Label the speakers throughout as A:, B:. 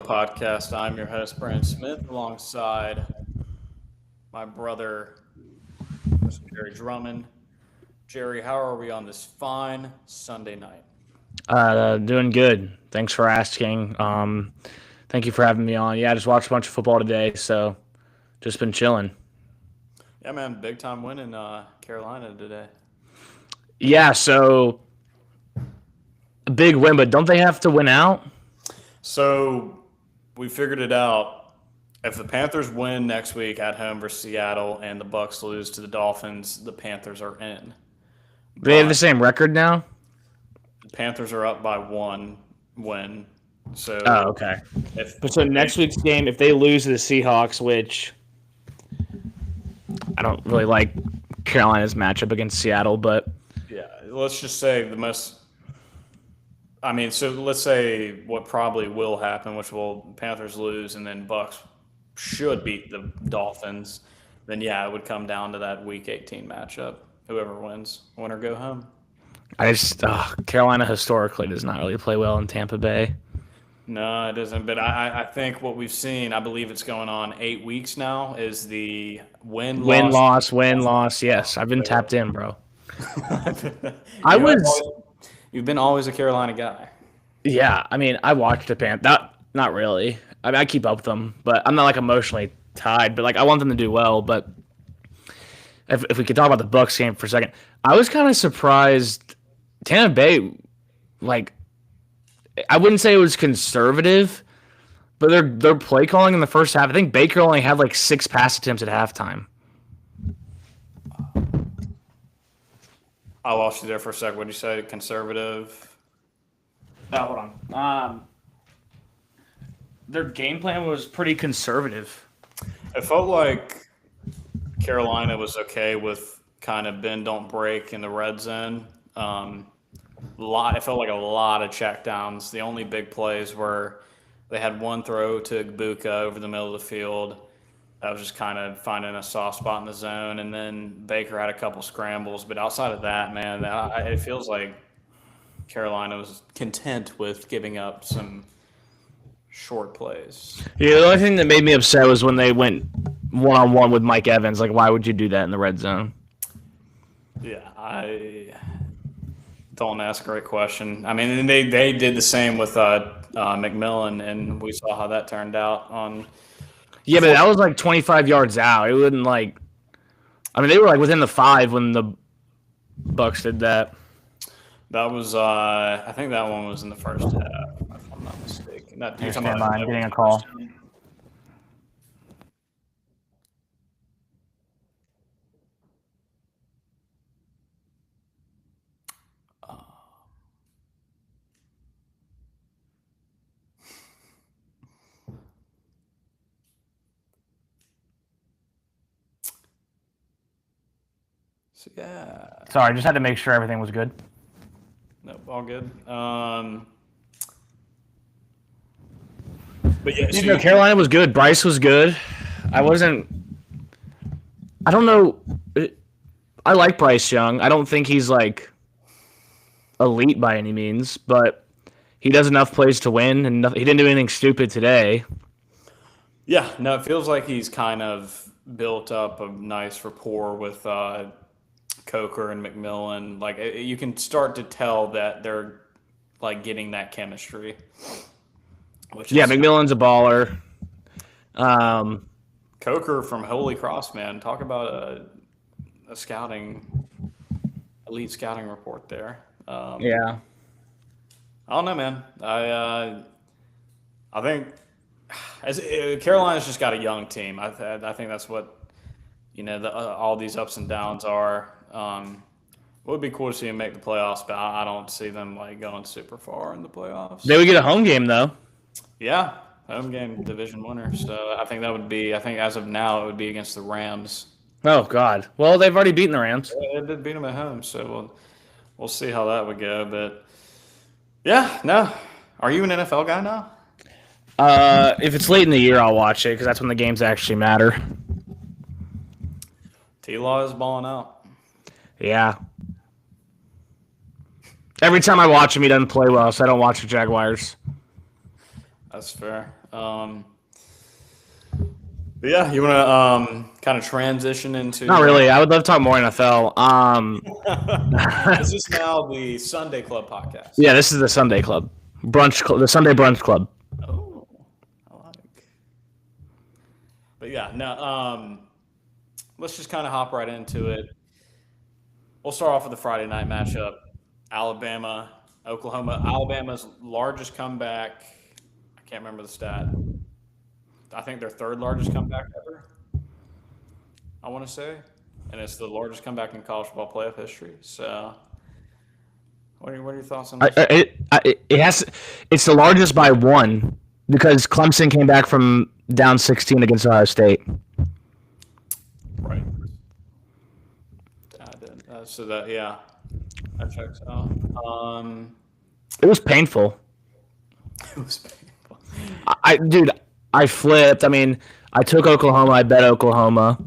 A: Podcast. I'm your host, Brandon Smith, alongside my brother, Mr. Jerry Drummond. Jerry, how are we on this fine Sunday night?
B: Doing good. Thanks for asking. Thank you for having me on. Yeah, I just watched a bunch of football today, so just been chilling.
A: Yeah, man, big time win in Carolina today.
B: Yeah, so a big win, but don't they have to win out?
A: So we figured it out. If the Panthers win next week at home versus Seattle and the Bucks lose to the Dolphins, the Panthers are in.
B: They have
A: But
B: the same record now.
A: the Panthers are up by one win.
B: Oh,
A: So
B: okay.
A: if
B: But so
A: they
B: next week's game, if they lose to the Seahawks, which I don't really like Carolina's matchup against Seattle, but
A: Yeah, let's just say the most. I mean, so let's say what probably will happen, which will Panthers lose, and then Bucks should beat the Dolphins. Then yeah, it would come down to that Week 18 matchup. Whoever wins, win or go home.
B: I just Carolina historically does not really play well in Tampa Bay.
A: No, it doesn't. But I think what we've seen, I believe it's going on 8 weeks now, is the win
B: Win
A: loss.
B: loss, win loss. Yes, I've been tapped in, bro. I
A: you have
B: was
A: you've been always a Carolina guy.
B: Yeah, I mean, I watched the Pan. Not really. I mean, I keep up with them, but I'm not like emotionally tied. But like, I want them to do well. But if we could talk about the Bucks game for a second, I was kind of surprised. Tampa Bay, like, I wouldn't say it was conservative, but their play calling in the first half. I think Baker only had like 6 pass attempts at halftime.
A: I lost you there for a second. What did you say? Conservative.
B: Oh, hold on. Their game plan was pretty conservative.
A: It felt like Carolina was okay with kind of bend don't break in the red zone. It felt like a lot of checkdowns. The only big plays were they had one throw to Buka over the middle of the field. That was just kind of finding a soft spot in the zone, and then Baker had a couple scrambles. But outside of that, man, it feels like Carolina was content with giving up some short plays.
B: Yeah, the only thing that made me upset was when they went one on one with Mike Evans. Like, why would you do that in the red zone?
A: Yeah, I don't ask a great question. I mean, and they did the same with McMillan, and we saw how that turned out on.
B: Yeah, but that was like 25 yards out. It wouldn't like. I mean, they were like within the 5 when the Bucks did that.
A: That was, I think that one was in the first half, if I'm not mistaken. You're talking about
B: Getting a call.
A: So, yeah,
B: Sorry, I just had to make sure everything was good.
A: nope, all good. But yeah, so
B: Carolina was good. Bryce was good. I wasn't. I don't know. I like Bryce Young. I don't think he's like elite by any means, but he does enough plays to win, and he didn't do anything stupid today.
A: yeah, no, it feels like he's kind of built up a nice rapport with Coker and McMillan. Like you can start to tell that they're like getting that chemistry. Which
B: Yeah,
A: is
B: McMillan's a baller.
A: Coker from Holy Cross, man. Talk about a elite scouting report there.
B: Yeah.
A: I don't know, man. I think Carolina's just got a young team. I think that's what all these ups and downs are. It would be cool to see them make the playoffs, but I don't see them like going super far in the playoffs.
B: They would get a home game though.
A: Yeah, home game division winner. So I think that would be. I think as of now it would be against the Rams.
B: Oh God. Well, they've already beaten the Rams.
A: They did beat them at home, so we'll see how that would go. But yeah, no. Are you an NFL guy now?
B: If it's late in the year, I'll watch it because that's when the games actually matter.
A: T-Law is balling out.
B: Yeah. Every time I watch him, he doesn't play well, so I don't watch the Jaguars.
A: That's fair. But yeah, you want to kind of transition into?
B: Not really. I would love to talk more NFL.
A: Is this now the Sunday Club podcast?
B: Yeah, this is the Sunday Club the Sunday Brunch Club.
A: Oh, I like. But yeah, no. Let's just kind of hop right into it. We'll start off with the Friday night matchup: Alabama, Oklahoma. Alabama's largest comeback. I can't remember the stat. I think their third largest comeback ever. I want to say, and it's the largest comeback in college football playoff history. So, what are your thoughts on this?
B: It has. It's the largest by one because Clemson came back from down 16 against Ohio State.
A: Right. I did. So that that checks out.
B: It was painful.
A: It was painful.
B: Dude, I flipped. I mean, I took Oklahoma. I bet Oklahoma,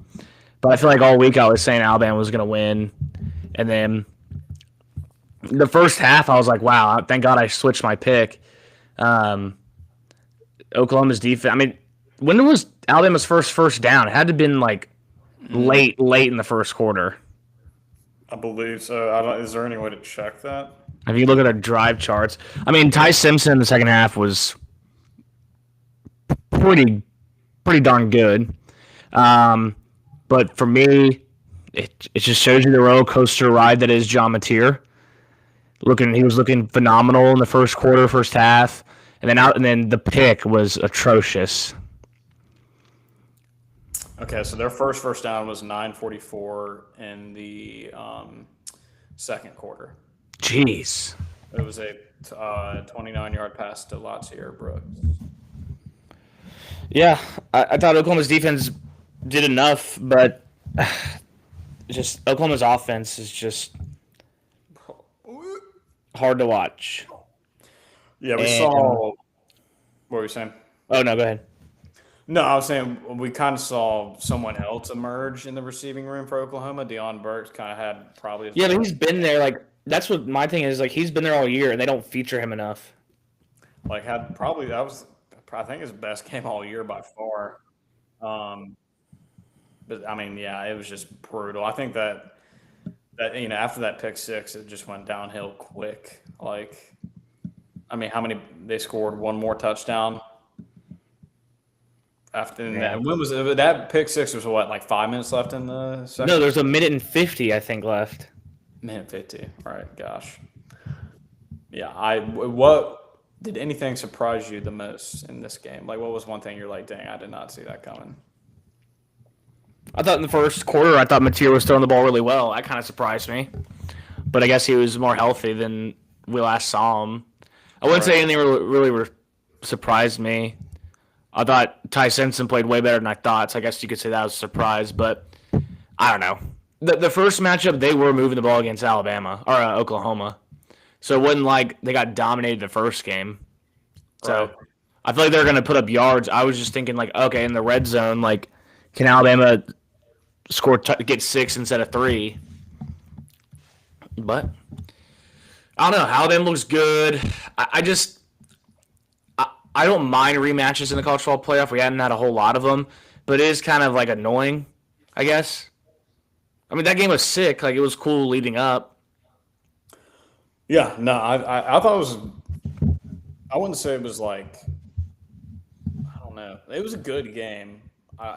B: but I feel like all week I was saying Alabama was going to win, and then the first half I was like, "Wow, thank God I switched my pick." Oklahoma's defense. I mean, when was Alabama's first down? It had to have been like late in the first quarter.
A: I believe so. Is there any way to check that?
B: If you look at our drive charts, I mean, Ty Simpson in the second half was pretty darn good. But for me, it just shows you the roller coaster ride that is John Mateer. He was looking phenomenal in the first quarter, first half, and then the pick was atrocious.
A: Okay, so their first down was 9:44 in the second quarter.
B: Jeez.
A: It was a 29-yard pass to Latsier Brooks.
B: Yeah, I thought Oklahoma's defense did enough, but just Oklahoma's offense is just hard to watch.
A: Yeah, we saw. What were you saying?
B: Oh, no, go ahead.
A: No, I was saying we kind of saw someone else emerge in the receiving room for Oklahoma. Deion Burks kind of had probably.
B: Yeah, but he's been there. Like, that's what my thing is. Like, he's been there all year, and they don't feature him enough.
A: Like, that was, I think, his best game all year by far. But I mean, yeah, it was just brutal. I think that after that pick six, it just went downhill quick. Like, I mean, how many they scored? One more touchdown. After that, when was it? That pick six was what, like 5 minutes left in the second?
B: No, there's a minute and 50, I think, left.
A: Minute 50. All right, gosh. Yeah, what did anything surprise you the most in this game? Like, what was one thing you're like, dang, I did not see that coming?
B: I thought in the first quarter, I thought Mateer was throwing the ball really well. That kind of surprised me. But I guess he was more healthy than we last saw him. I wouldn't say anything really surprised me. I thought Ty Simpson played way better than I thought, so I guess you could say that was a surprise. But I don't know. The first matchup, they were moving the ball against Oklahoma. So it wasn't like they got dominated the first game. So I feel like they're going to put up yards. I was just thinking, like, okay, in the red zone, like, can Alabama get 6 instead of 3? But I don't know. Alabama looks good. I don't mind rematches in the college football playoff. We hadn't had a whole lot of them, but it is kind of like annoying, I guess. I mean, that game was sick. Like, it was cool leading up.
A: Yeah, no, I thought it was. I wouldn't say it was like. I don't know. It was a good game.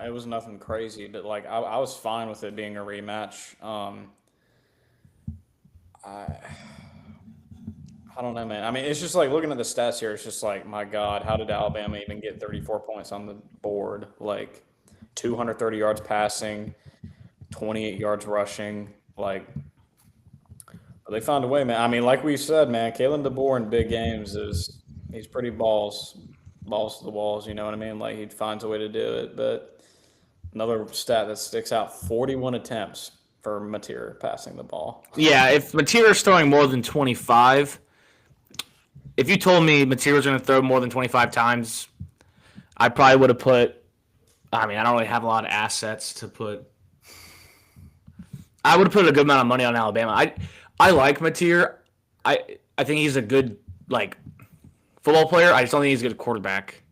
A: It was nothing crazy, but like I was fine with it being a rematch. I don't know, man. I mean, it's just like looking at the stats here. It's just like, my God, how did Alabama even get 34 points on the board? Like, 230 yards passing, 28 yards rushing. Like, they found a way, man. I mean, like we said, man, Kalen DeBoer in big games he's pretty balls to the walls. You know what I mean? Like, he finds a way to do it. But another stat that sticks out: 41 attempts for Mateer passing the ball.
B: Yeah, if Mateer is throwing more than 25. If you told me Mateer was going to throw more than 25 times, I probably would have put. I mean, I don't really have a lot of assets to put. I would have put a good amount of money on Alabama. I like Mateer. I think he's a good, like, football player. I just don't think he's a good quarterback.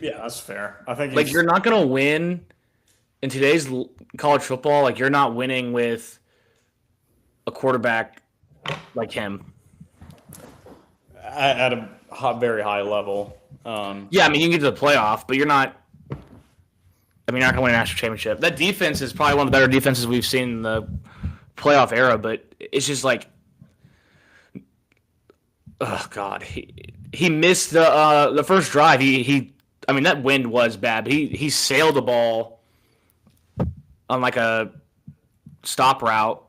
A: Yeah, that's fair. I think
B: Like,
A: he's
B: you're not going to win in today's college football. Like, you're not winning with a quarterback like him.
A: at a very high level.
B: Yeah, I mean, you can get to the playoff, but you're not. I mean, you're not going to win a national championship. That defense is probably one of the better defenses we've seen in the playoff era, but it's just like, oh god, he missed the first drive. I mean, that wind was bad, but he sailed the ball on like a stop route.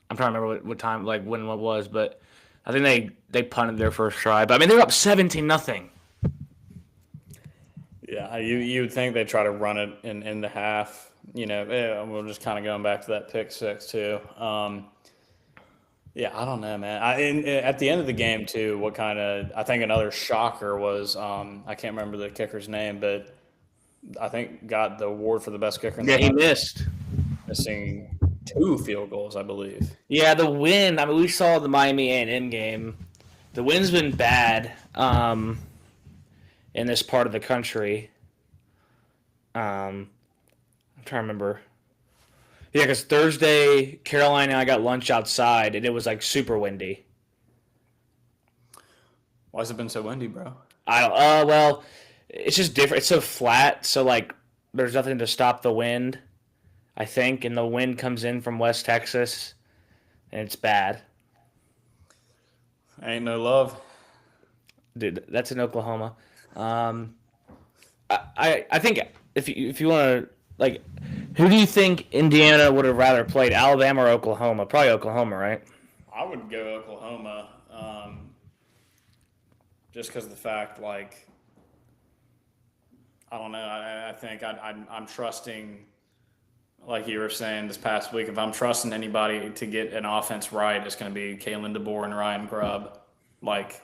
B: I'm trying to remember what time, like when what was, but I think they punted their first try. But I mean, they're up 17-0.
A: Yeah, you would think they try to run it in the half. We're just kind of going back to that pick six too. Yeah, I don't know, man. At the end of the game too, I think another shocker was I can't remember the kicker's name, but I think got the award for the best kicker in the
B: Yeah, he
A: country,
B: missed.
A: missing 2 field goals, I believe.
B: Yeah, the wind. I mean, we saw the Miami A&M game. The wind's been bad in this part of the country. I'm trying to remember. Yeah, because Thursday, Carolina and I got lunch outside, and it was like super windy.
A: Why has it been so windy, bro?
B: I don't. Well, it's just different. It's so flat, so like there's nothing to stop the wind. I think, and the wind comes in from West Texas, and it's bad.
A: Ain't no love.
B: Dude, that's in Oklahoma. Um, I think if you want to like, who do you think Indiana would have rather played, Alabama or Oklahoma? Probably Oklahoma, right?
A: I would go Oklahoma, just because of the fact, like, I don't know. I think I'm trusting, like you were saying this past week, if I'm trusting anybody to get an offense right, it's going to be Kalen DeBoer and Ryan Grubb. Like,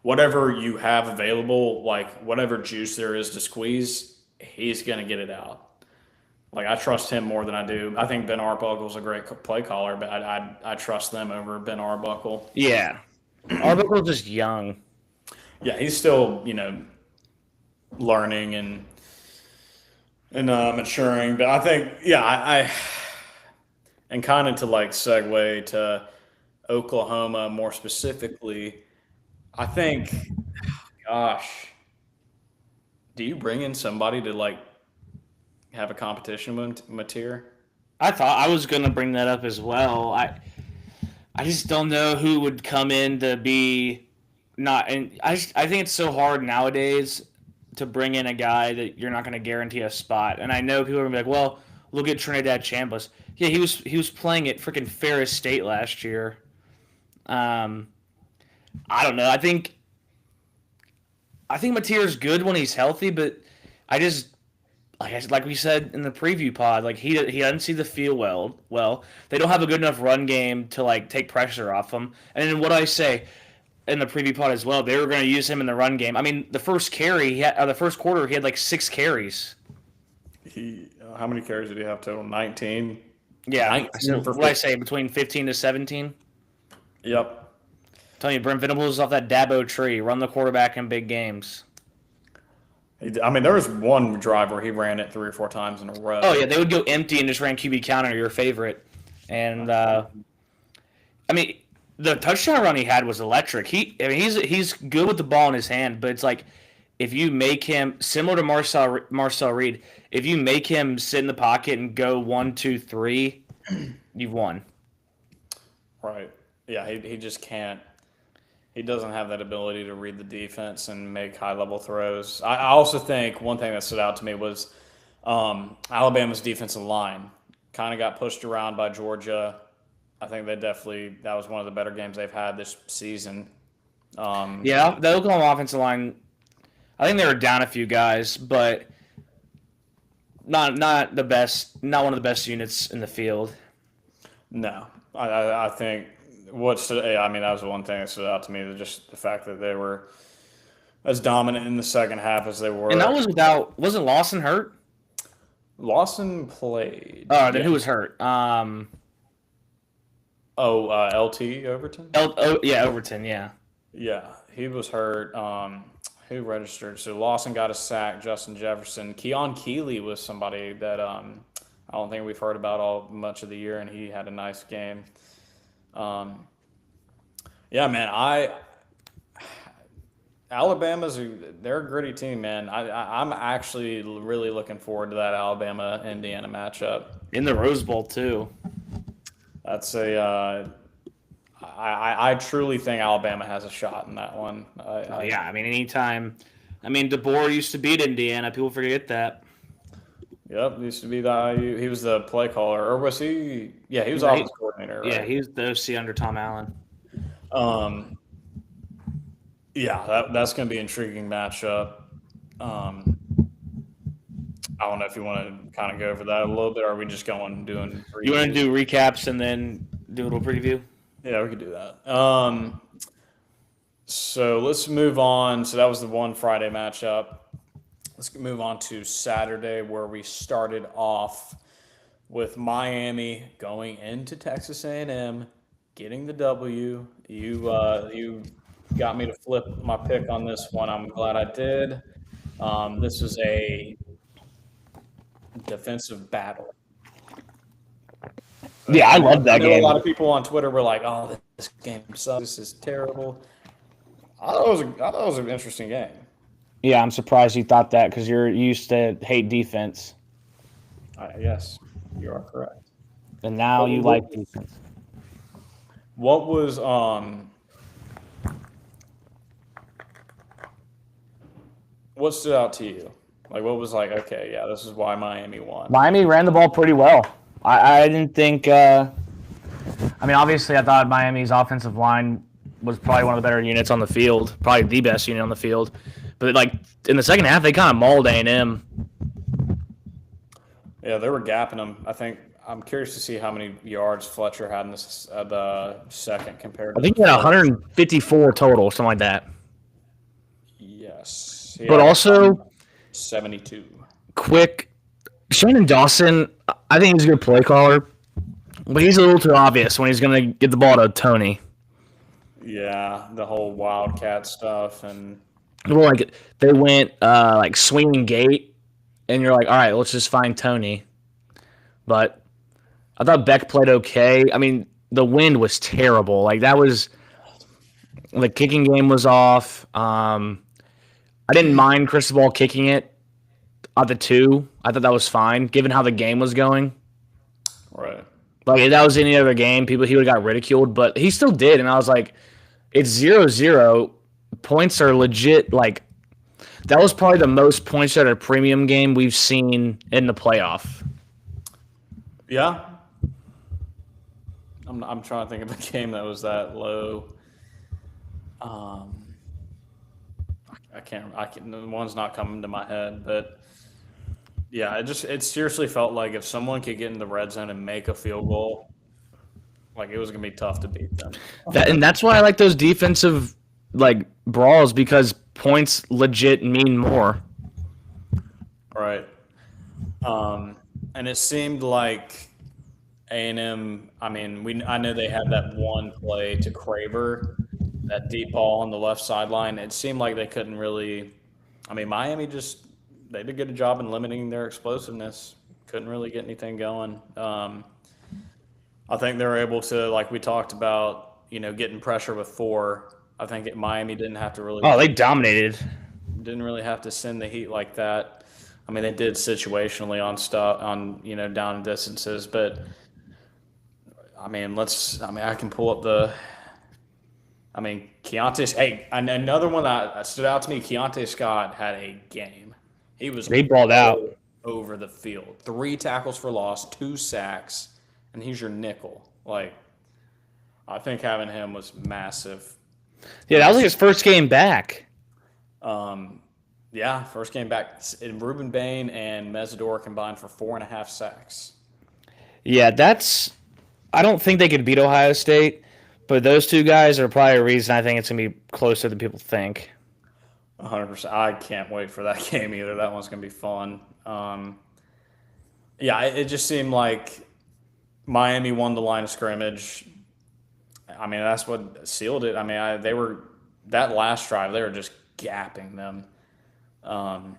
A: whatever you have available, like, whatever juice there is to squeeze, he's going to get it out. Like, I trust him more than I do. I think Ben Arbuckle's a great play caller, but I trust them over Ben Arbuckle.
B: Yeah. Arbuckle's just young.
A: Yeah, he's still, learning and maturing. But I think, yeah, I and kind of to like segue to Oklahoma more specifically, I think, gosh, do you bring in somebody to like have a competition with Mateer?
B: I thought I was gonna bring that up as well. I just don't know who would come in to be not, and I think it's so hard nowadays to bring in a guy that you're not going to guarantee a spot. And I know people are gonna be like, "Well, look at Trinidad Chambliss. Yeah, he was playing at freaking Ferris State last year." Um, I don't know. I think Mateer's good when he's healthy, but I just like we said in the preview pod, like he doesn't see the field well. Well, they don't have a good enough run game to like take pressure off him. And then what I say in the preview pod as well, they were going to use him in the run game. I mean, the first the first quarter, he had like 6 carries.
A: How many carries did he have total? 19.
B: Yeah,
A: 19 for
B: what I say, between 15 to 17.
A: Yep.
B: I'm telling you, Brent Venables is off that Dabo tree. Run the quarterback in big games.
A: I mean, there was one drive where he ran it 3 or 4 times in a row.
B: Oh yeah, they would go empty and just ran QB counter, your favorite. And I mean, the touchdown run he had was electric. He's good with the ball in his hand, but it's like if you make him similar to Marcel Reed, if you make him sit in the pocket and go 1, 2, 3, you've won.
A: Right. Yeah, he just can't. He doesn't have that ability to read the defense and make high level throws. I also think one thing that stood out to me was Alabama's defensive line kind of got pushed around by Georgia. I think that was one of the better games they've had this season.
B: Yeah, the Oklahoma offensive line, I think they were down a few guys, but not the best, not one of the best units in the field.
A: No, I think that was the one thing that stood out to me, just the fact that they were as dominant in the second half as they were.
B: And that was wasn't Lawson hurt?
A: Lawson played.
B: Oh, then who was hurt?
A: LT Overton?
B: Yeah, Overton, yeah.
A: Yeah, he was hurt. Who registered? So Lawson got a sack. Justin Jefferson. Keon Keeley was somebody that I don't think we've heard about all much of the year, and he had a nice game. Um, yeah, man. They're a gritty team, man. I'm actually really looking forward to that Alabama Indiana matchup.
B: In the Rose Bowl too.
A: That's I truly think Alabama has a shot in that one.
B: Yeah, I mean, anytime. I mean, DeBoer used to beat Indiana. People forget that.
A: Yep, used to be he was the play caller, or was he? Yeah, he was
B: Yeah,
A: offense coordinator,
B: yeah,
A: right?
B: he was the OC under Tom Allen.
A: Um, yeah, that's going to be an intriguing matchup. Um, I don't know if you want to kind of go over that a little bit, or are we just doing
B: You want to
A: previews?
B: do recaps and then do a little preview?
A: Yeah, we could do that. So let's move on. So that was the one Friday matchup. Let's move on to Saturday, where we started off with Miami going into Texas A&M, getting the W. You got me to flip my pick on this one. I'm glad I did. This was a defensive battle.
B: Yeah, I love
A: I
B: that
A: know a
B: game.
A: lot of people on Twitter were like, "Oh, this game sucks. This is terrible." I thought it was an interesting game.
B: Yeah, I'm surprised you thought that because you're used to hate defense,
A: Yes, you are correct.
B: and now
A: But
B: you like defense.
A: what was what stood out to you? Like, what was like, okay, yeah, this is why Miami won.
B: Miami ran the ball pretty well. I didn't think. I mean, obviously, I thought Miami's offensive line was probably one of the better units on the field, probably the best unit on the field. But like in the second half, they kind of mauled A&M.
A: Yeah, they were gapping them. I think I'm curious to see how many yards Fletcher had in the second compared
B: I
A: to
B: think
A: the
B: he had
A: first.
B: 154 total, something like that.
A: Yes, he
B: But
A: had
B: also,
A: 72.
B: quick, Shannon Dawson, I think he's a good play caller, but he's a little too obvious when he's going to get the ball to Tony.
A: Yeah, the whole Wildcat stuff and
B: Well, like they went like swinging gate, and you're like, all right, let's just find Tony. But I thought Beck played okay. I mean, the wind was terrible. Like that was the kicking game was off. I didn't mind Cristobal kicking it at the 2. I thought that was fine, given how the game was going.
A: right.
B: Like if that was any other game, he would have got ridiculed, but he still did. And I was like, it's 0-0. Points are legit. Like that was probably the most points at a premium game we've seen in the playoff.
A: Yeah. I'm trying to think of a game that was that low. I can't. The one's not coming to my head, but yeah, it seriously felt like if someone could get in the red zone and make a field goal, like it was gonna be tough to beat them.
B: That's why I like those defensive like brawls because points legit mean more.
A: Right. And it seemed like A&M. I mean, I know they had that one play to Craver, that deep ball on the left sideline. It seemed like they couldn't really. I mean, Miami they did a good job in limiting their explosiveness. Couldn't really get anything going. I think they were able to, like we talked about, getting pressure with 4. I think Miami didn't have to really.
B: Oh, they dominated.
A: Didn't really have to send the heat like that. I mean, they did situationally on down distances, but I mean, I can pull up Keontae. Hey, and another one that stood out to me. Keontae Scott had a game. He was
B: They balled out.
A: all over the field. 3 tackles for loss, 2 sacks, and he's your nickel. Like, I think having him was massive.
B: Yeah, that was like his first game back.
A: Yeah, first game back. And Ruben Bain and Mesidor combined for 4.5 sacks.
B: Yeah, I don't think they could beat Ohio State, but those 2 guys are probably a reason I think it's gonna be closer than people think.
A: 100%. I can't wait for that game either. That one's gonna be fun. Yeah, it just seemed like Miami won the line of scrimmage. I mean, that's what sealed it. I mean, they were that last drive. They were just gapping them. Um,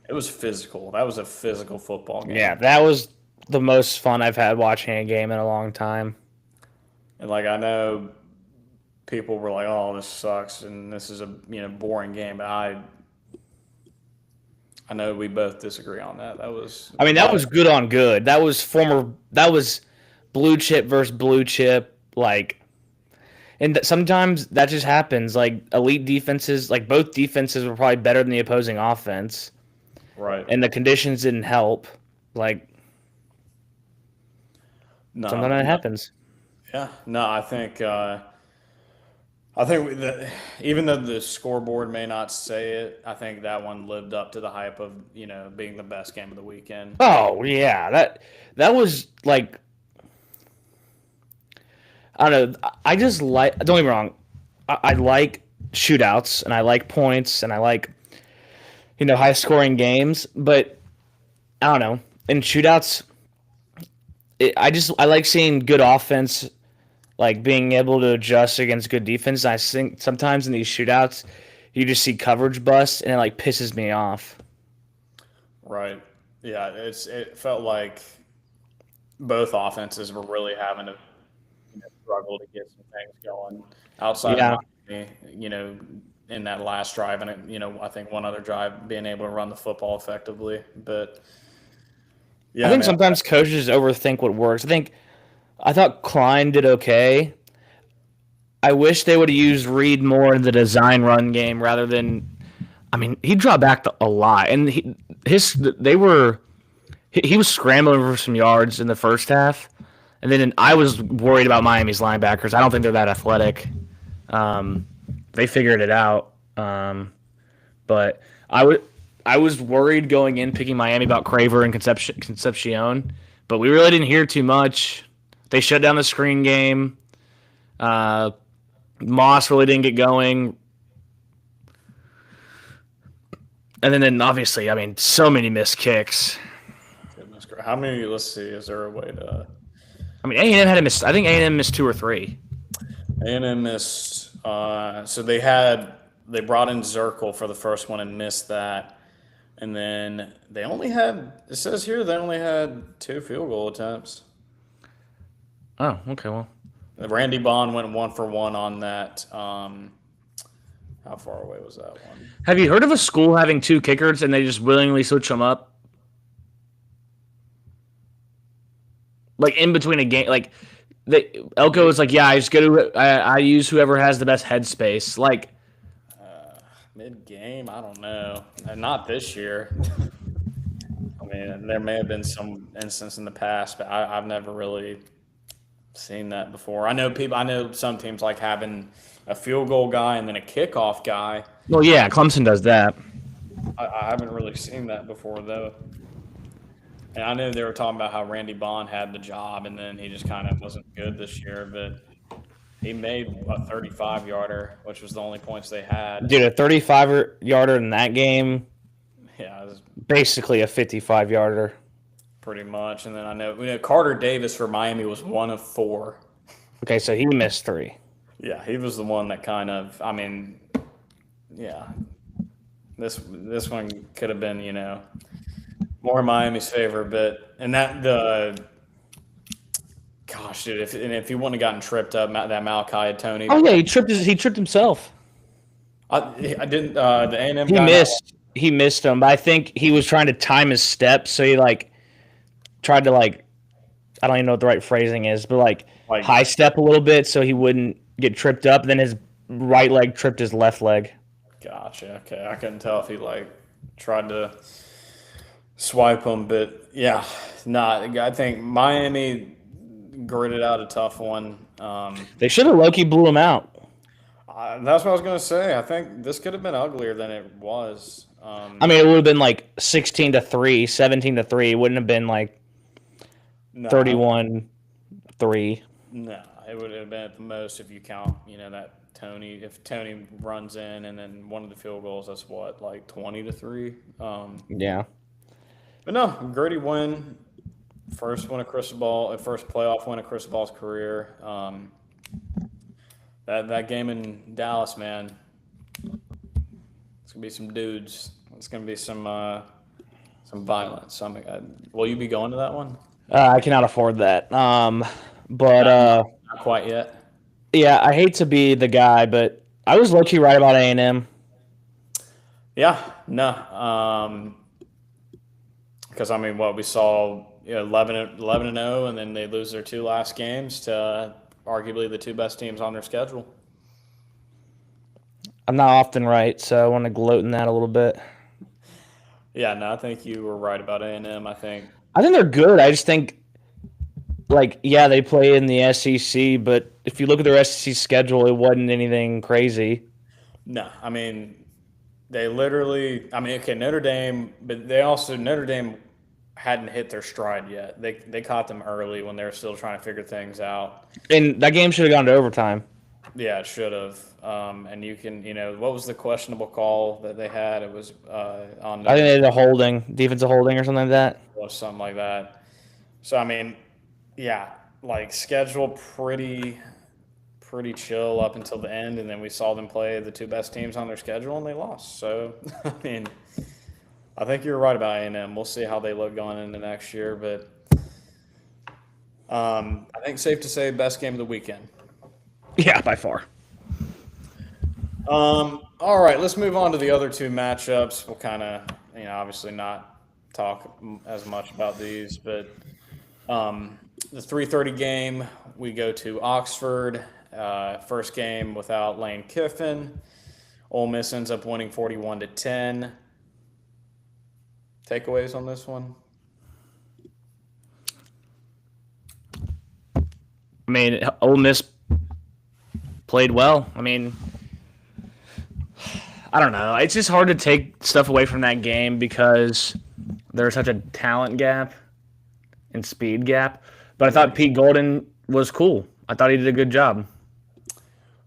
A: it was physical. That was a physical football
B: Yeah,
A: game.
B: that was the most fun I've had watching a game in a long time.
A: And like I know people were like, "Oh, this sucks," and this is a boring game. But I know we both disagree on that. That was
B: I mean,
A: a
B: that
A: lot
B: was
A: of
B: good on good. That was blue chip versus blue chip. Like, and sometimes that just happens. Like elite defenses, like both defenses were probably better than the opposing offense,
A: right.
B: and the conditions didn't help. Like
A: No,
B: sometimes that
A: no,
B: happens.
A: yeah, no. I think that even though the scoreboard may not say it, I think that one lived up to the hype of being the best game of the weekend.
B: Oh yeah, that was like I don't know. I just like. Don't get me wrong. I like shootouts and I like points and I like high scoring games. But I don't know. In shootouts, I like seeing good offense, like being able to adjust against good defense. I think sometimes in these shootouts, you just see coverage bust and it like pisses me off.
A: Right. Yeah, it felt like both offenses were really having to struggle to get some things going outside of
B: Yeah,
A: Miami, in that last drive, and I think one other drive being able to run the football effectively. But
B: I
A: yeah,
B: think
A: man,
B: sometimes coaches overthink what works. I thought Klein did okay. I wish they would have used Reed more in the design run game rather than. I mean, he dropped back a lot, and he was scrambling for some yards in the first half, and then I was worried about Miami's linebackers. I don't think they're that athletic. Um, they figured it out, but I was worried going in picking Miami about Craver and Concepcion, but we really didn't hear too much. They shut down the screen game. Uh, Moss really didn't get going. And then obviously, I mean, so many missed kicks.
A: goodness, how many? Let's see. Is there a way to?
B: I mean, A&M had a miss. I think A&M missed two or three.
A: A&M missed. So they brought in Zirkle for the first one and missed that, and then they only had. It says here they only had 2 field goal attempts.
B: Oh, okay. Well,
A: Randy Bond went 1 for 1 on that. How far away was that one?
B: have you heard of a school having two kickers and they just willingly switch them up? Like in between a game, like Elko is like, yeah, I just I use whoever has the best headspace. Like,
A: Mid game, I don't know. Not this year. I mean, there may have been some instance in the past, but I've never really seen that before. I know some teams like having a field goal guy and then a kickoff guy.
B: well, yeah, Clemson does that.
A: I haven't really seen that before though. And I know they were talking about how Randy Bond had the job, and then he just kind of wasn't good this year. But he made a 35-yarder, which was the only points they had.
B: Dude, a 35 yarder in that game,
A: Yeah, it was
B: basically a 55 yarder.
A: pretty much. And then I know Carter Davis for Miami was 1 of 4.
B: Okay, so he missed three.
A: Yeah, he was the one that kind of. I mean, yeah, this one could have been more in Miami's favor, but and that the gosh, dude, if he wouldn't have gotten tripped up, that Malachi had Tony.
B: Oh yeah, he tripped himself.
A: I didn't the A&M
B: He
A: guy.
B: missed. He missed him, but I think he was trying to time his steps, so he tried to I don't even know what the right phrasing is, but
A: Like
B: high step a little bit so he wouldn't get tripped up. Then his right leg tripped his left leg.
A: Gotcha. Okay, I couldn't tell if he tried to swipe him, but yeah, not. I think Miami gritted out a tough one.
B: They should have Loki blew him out.
A: That's what I was gonna say. I think this could have been uglier than it was.
B: I mean, it would have been 16-3, 17-3. It wouldn't have been
A: No,
B: 31-3.
A: no, it would have been at the most if you count, that Tony. If Tony runs in and then one of the field goals, that's what 20-3.
B: Yeah.
A: But no, Grady win. First playoff win of Cristobal's career. That game in Dallas, man, gonna be some dudes. It's gonna be some violence. Will you be going to that one?
B: I cannot afford that. But
A: Not quite yet.
B: yeah, I hate to be the guy, but I was low key right about A&M.
A: Yeah, no. Because I mean, what we saw, 11 and 0, and then they lose their two last games to arguably the two best teams on their schedule.
B: I'm not often right, so I want to gloat in that a little bit.
A: Yeah, no, I think you were right about A&M.
B: I think they're good. I just think, like, yeah, they play in the SEC, but if you look at their SEC schedule, it wasn't anything crazy.
A: No, I mean, they literally. I mean, okay, Notre Dame, but Notre Dame hadn't hit their stride yet. They caught them early when they were still trying to figure things out.
B: And that game should have gone to overtime.
A: Yeah, it should have. And you can, what was the questionable call that they had? It was on
B: I think they did a holding, defensive holding or something like that.
A: or something like that. So I mean, yeah, like schedule pretty chill up until the end, and then we saw them play the two best teams on their schedule, and they lost. So I mean, I think you're right about A&M. We'll see how they look going into next year, but I think safe to say best game of the weekend.
B: Yeah, by far.
A: All right, let's move on to the other two matchups. We'll kind of, obviously not talk as much about these, but the 3:30 game, we go to Oxford. First game without Lane Kiffin. Ole Miss ends up winning 41-10. Takeaways on this one?
B: I mean, Ole Miss played well. I mean, I don't know. It's just hard to take stuff away from that game because there's such a talent gap and speed gap. But I thought Pete Golden was cool. I thought he did a good job.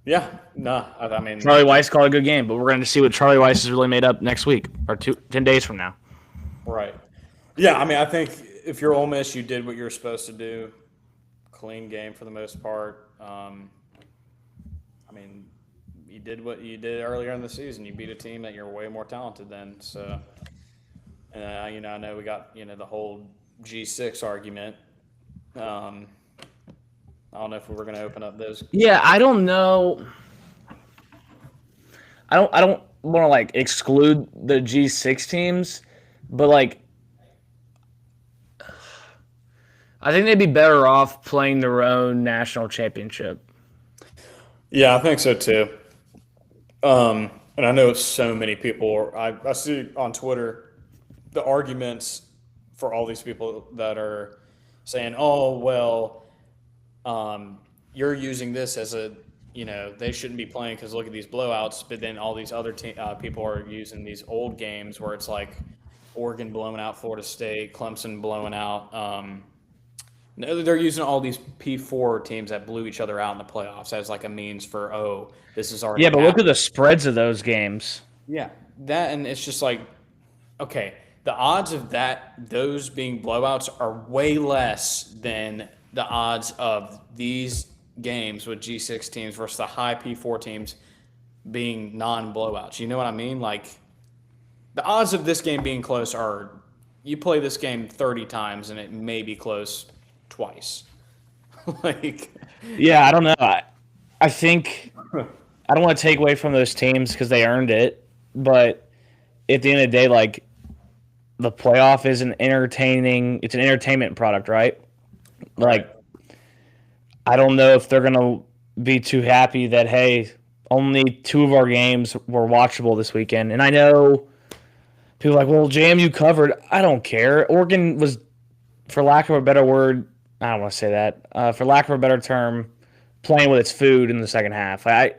A: Yeah, no, I mean,
B: Charlie Weiss called a good game, but we're going to see what Charlie Weiss is really made up next week or 10 days from now.
A: right. Yeah, I mean, I think if you're Ole Miss, you did what you're supposed to do. Clean game for the most part. I mean, you did what you did earlier in the season. You beat a team that you're way more talented than. So, I know we got the whole G6 argument. I don't know if we were going to open up those.
B: Yeah, I don't know. I don't want to like exclude the G6 teams, but like I think they'd be better off playing their own national championship.
A: Yeah, I think so too. And I know so many people. I see on Twitter the arguments for all these people that are saying, "Oh, well, you're using this as they shouldn't be playing because look at these blowouts." But then all these other people are using these old games where it's like Oregon blowing out Florida State, Clemson blowing out. No, they're using all these P4 teams that blew each other out in the playoffs as like a means for, this is already.
B: Yeah, but look at the spreads of those games.
A: Yeah, that, and it's just like, okay, the odds of those being blowouts are way less than the odds of these games with G6 teams versus the high P4 teams being non-blowouts. You know what I mean? Like, the odds of this game being close are, you play this game 30 times and it may be close twice.
B: Yeah, I don't know. I think I don't want to take away from those teams because they earned it, but at the end of the day, like the playoff is it's an entertainment product, right? Like, I don't know if they're gonna be too happy that hey, only 2 of our games were watchable this weekend, and I know people are like, well, JMU covered. I don't care. Oregon was, for lack of a better word, I don't want to say that. For lack of a better term, playing with its food in the second half. I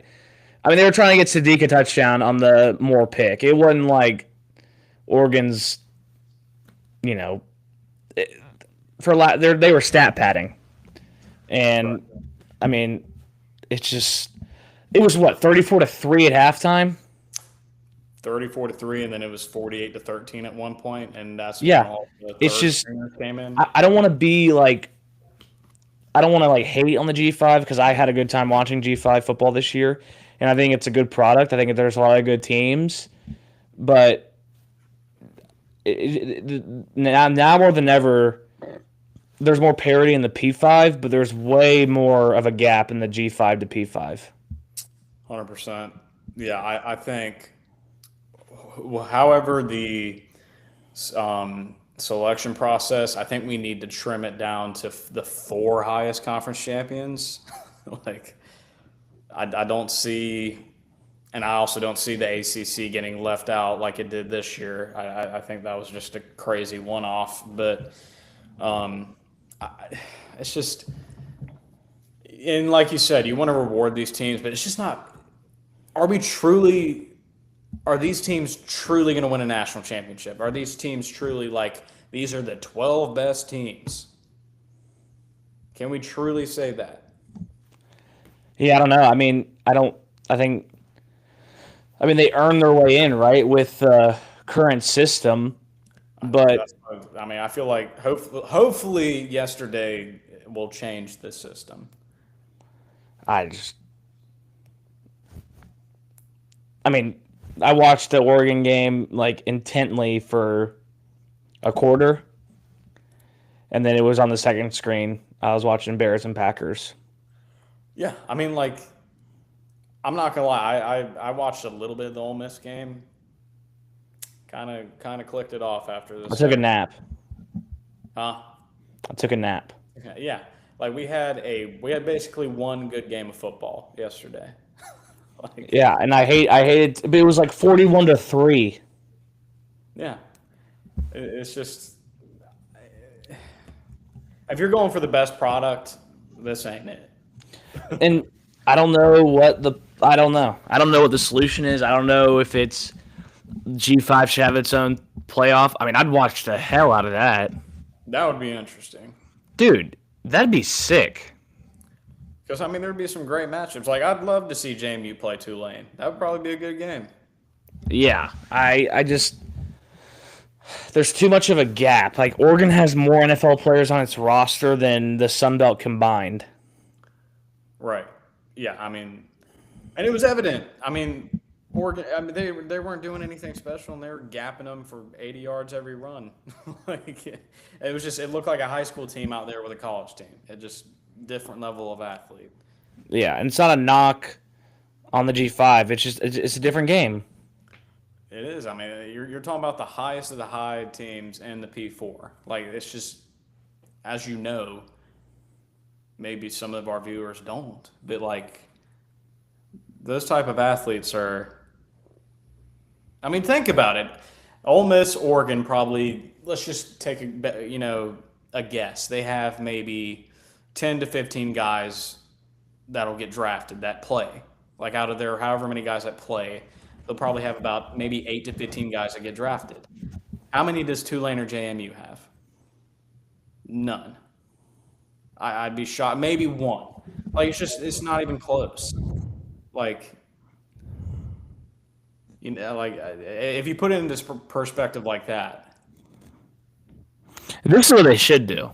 B: mean, they were trying to get Sadiq a touchdown on the Moore pick. It wasn't like Oregon's, they were stat padding, and I mean, it was what 34-3 at halftime.
A: 34-3, and then it was 48-13 at one point, and that's
B: when
A: all the
B: it's just
A: came in.
B: I don't want to be like. I don't want to like hate on the G5 because I had a good time watching G5 football this year, and I think it's a good product. I think there's a lot of good teams, but now more than ever, there's more parity in the P5, but there's way more of a gap in the G5 to P5.
A: 100%. Yeah, I think, however, the selection process, I think we need to trim it down to the four highest conference champions. Like, I don't see, and I also don't see the ACC getting left out like it did this year. I think that was just a crazy one-off, but I, it's just, and like you said, you want to reward these teams, but it's just not. Are we truly? Are these teams truly going to win a national championship? Are these teams truly like these are the 12 best teams? Can we truly say that?
B: Yeah, I don't know. I mean, I don't. I think. I mean, they earn their way in, right, with the current system. But
A: I mean, I feel like hopefully yesterday will change the system.
B: I just. I mean, I watched the Oregon game like intently for a quarter, and then it was on the second screen. I was watching Bears and Packers.
A: Yeah, I mean, like, I'm not gonna lie. I watched a little bit of the Ole Miss game. Kind of clicked it off after
B: I
A: this.
B: took a nap.
A: Huh?
B: I took a nap.
A: Yeah, like we had basically one good game of football yesterday. Like,
B: Yeah, and I hated, but it was like 41-3.
A: yeah, it's just if you're going for the best product, this ain't it.
B: And I don't know what the solution is. I don't know if it's G5 should have its own playoff. I mean, I'd watch the hell out of that.
A: That would be interesting.
B: Dude, that'd be sick.
A: Because, I mean, there'd be some great matchups. Like, I'd love to see JMU play Tulane. That would probably be a good game.
B: Yeah, I just there's too much of a gap. Like Oregon has more NFL players on its roster than the Sun Belt combined.
A: Right. Yeah, I mean, and it was evident. I mean, Oregon, I mean, they weren't doing anything special, and they were gapping them for 80 yards every run. Like, it was just, it looked like a high school team out there with a college team. It just, different level of athlete.
B: Yeah, and it's not a knock on the G5. It's just it's a different game.
A: It is. I mean, you're talking about the highest of the high teams in the P4. Like, it's just, as you know, maybe some of our viewers don't, but like, those type of athletes are. I mean, think about it. Ole Miss, Oregon, probably. Let's just take a guess. They have maybe 10 to 15 guys that'll get drafted that play. Like out of their however many guys that play, they'll probably have about maybe 8 to 15 guys that get drafted. How many does Tulane or JMU have? None. I'd be shocked. Maybe one. Like it's not even close. Like, like if you put it in this perspective like that.
B: This is what they should do.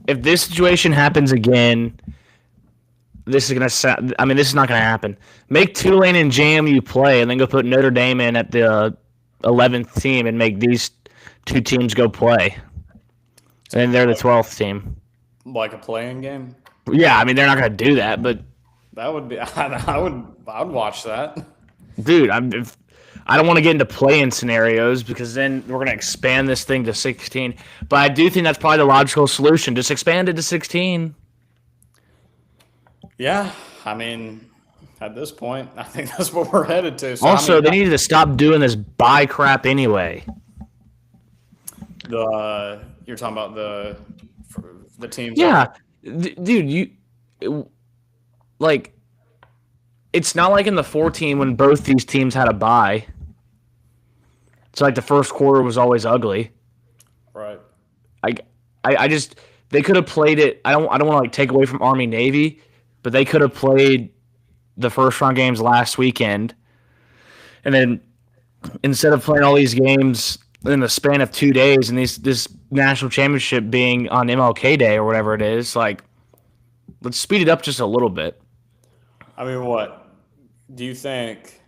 B: If this situation happens again, this is not gonna happen. Make Tulane and JMU play, and then go put Notre Dame in at the 11th team, and make these two teams go play, and then they're the 12th team.
A: Like a playing game.
B: Yeah, I mean they're not gonna do that, but
A: that would be. I would watch that.
B: Dude, I don't want to get into play-in scenarios because then we're going to expand this thing to 16. But I do think that's probably the logical solution. Just expand it to 16.
A: Yeah, I mean, at this point, I think that's what we're headed to. So,
B: Also, they needed to stop doing this bye crap anyway.
A: You're talking about the teams.
B: Yeah, dude, it's not like in the 14 when both these teams had a bye. It's like the first quarter was always ugly.
A: Right.
B: I just they could have played it. I don't want to like take away from Army Navy, but they could have played the first round games last weekend, and then instead of playing all these games in the span of 2 days and this national championship being on MLK Day or whatever it is, like let's speed it up just a little bit.
A: I mean, what do you think?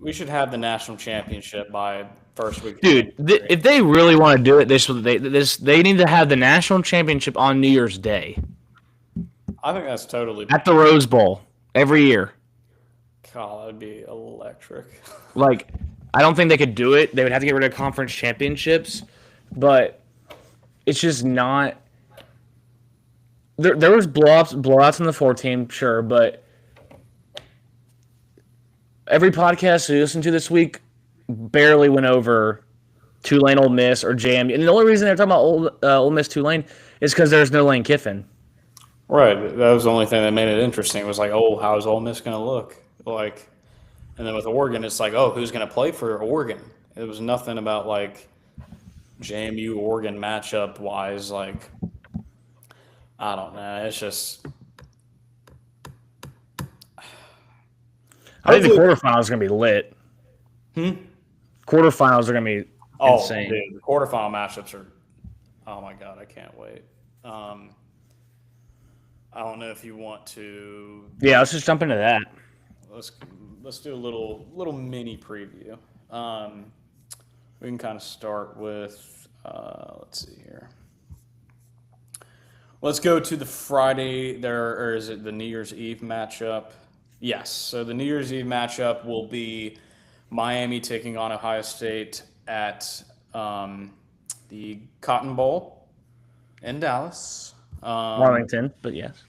A: we should have the national championship by first week.
B: Dude, if they really want to do it, they need to have the national championship on New Year's Day
A: I think that's totally.
B: at the Rose Bowl every year.
A: God, that'd be electric.
B: Like, I don't think they could do it. They would have to get rid of conference championships, but it's just not. There was blowouts in the 4 team, sure, but every podcast we listened to this week barely went over Tulane, Ole Miss, or JMU. And the only reason they're talking about Ole Miss, Tulane is because there's no Lane Kiffin.
A: Right. That was the only thing that made it interesting. It was like, oh, how is Ole Miss going to look? Like, and then with Oregon, it's like, oh, who's going to play for Oregon? It was nothing about like JMU Oregon matchup wise. Like, I don't know. It's just.
B: I think the quarterfinals are going to be lit. Quarterfinals are going to be insane.
A: Dude, the quarterfinal matchups are. Oh my God, I can't wait. I don't know if you want to.
B: Yeah, let's just jump into that.
A: Let's do a little mini preview. We can kind of start with. Let's see here. Let's go to the Friday there, or is it the New Year's Eve matchup? Yes. So the New Year's Eve matchup will be Miami taking on Ohio State at the Cotton Bowl in Dallas.
B: Arlington, but yes.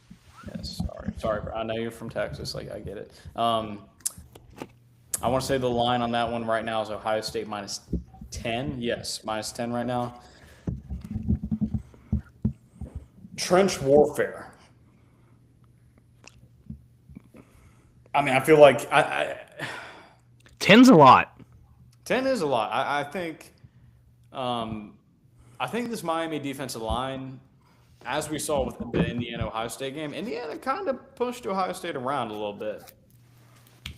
A: Yes, sorry. I know you're from Texas. Like I get it. I want to say the line on that one right now is Ohio State -10. Yes, -10 right now. Trench warfare. I mean, I feel like
B: 10's a lot.
A: 10 is a lot. I think this Miami defensive line, as we saw with the Indiana-Ohio State game, Indiana kind of pushed Ohio State around a little bit.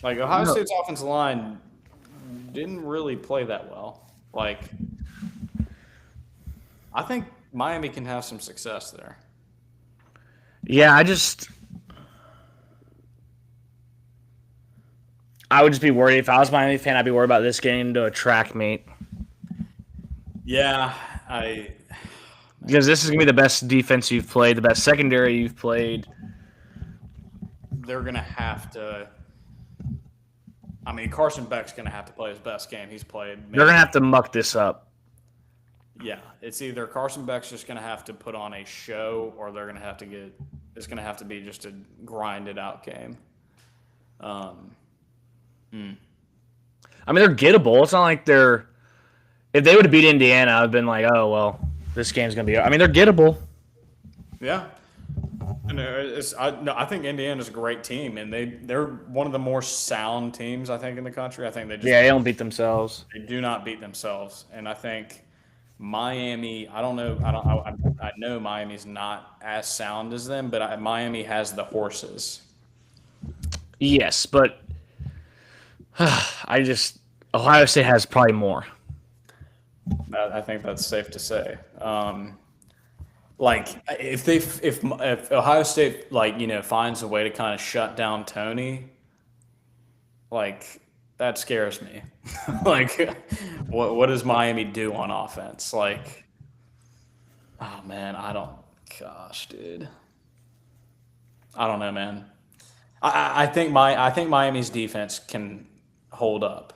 A: Like, Ohio State's offensive line didn't really play that well. Like, I think Miami can have some success there.
B: Yeah, I would just be worried. If I was a Miami fan, I'd be worried about this getting into a track meet.
A: Yeah,
B: because this is going to be the best defense you've played, the best secondary you've played.
A: They're going to have to – I mean, Carson Beck's going to have to play his best game he's played.
B: Maybe. They're going to have to muck this up.
A: Yeah, it's either Carson Beck's just going to have to put on a show or they're going to have to it's going to have to be just a grinded-out game.
B: I mean, they're gettable. It's not like they're – if they would have beat Indiana, I'd have been like, oh, well, this game's going to be – I mean, they're gettable.
A: Yeah. I think Indiana's a great team, and they're one of the more sound teams, I think, in the country. I think they
B: don't beat themselves.
A: They do not beat themselves. And I think Miami, I don't know. I know Miami's not as sound as them, but Miami has the horses.
B: Yes, but Ohio State has probably more.
A: I think that's safe to say. Like if Ohio State finds a way to kind of shut down Tony, like that scares me. Like what does Miami do on offense? Like, oh man, gosh, dude. I don't know, man. I think Miami's defense can hold up.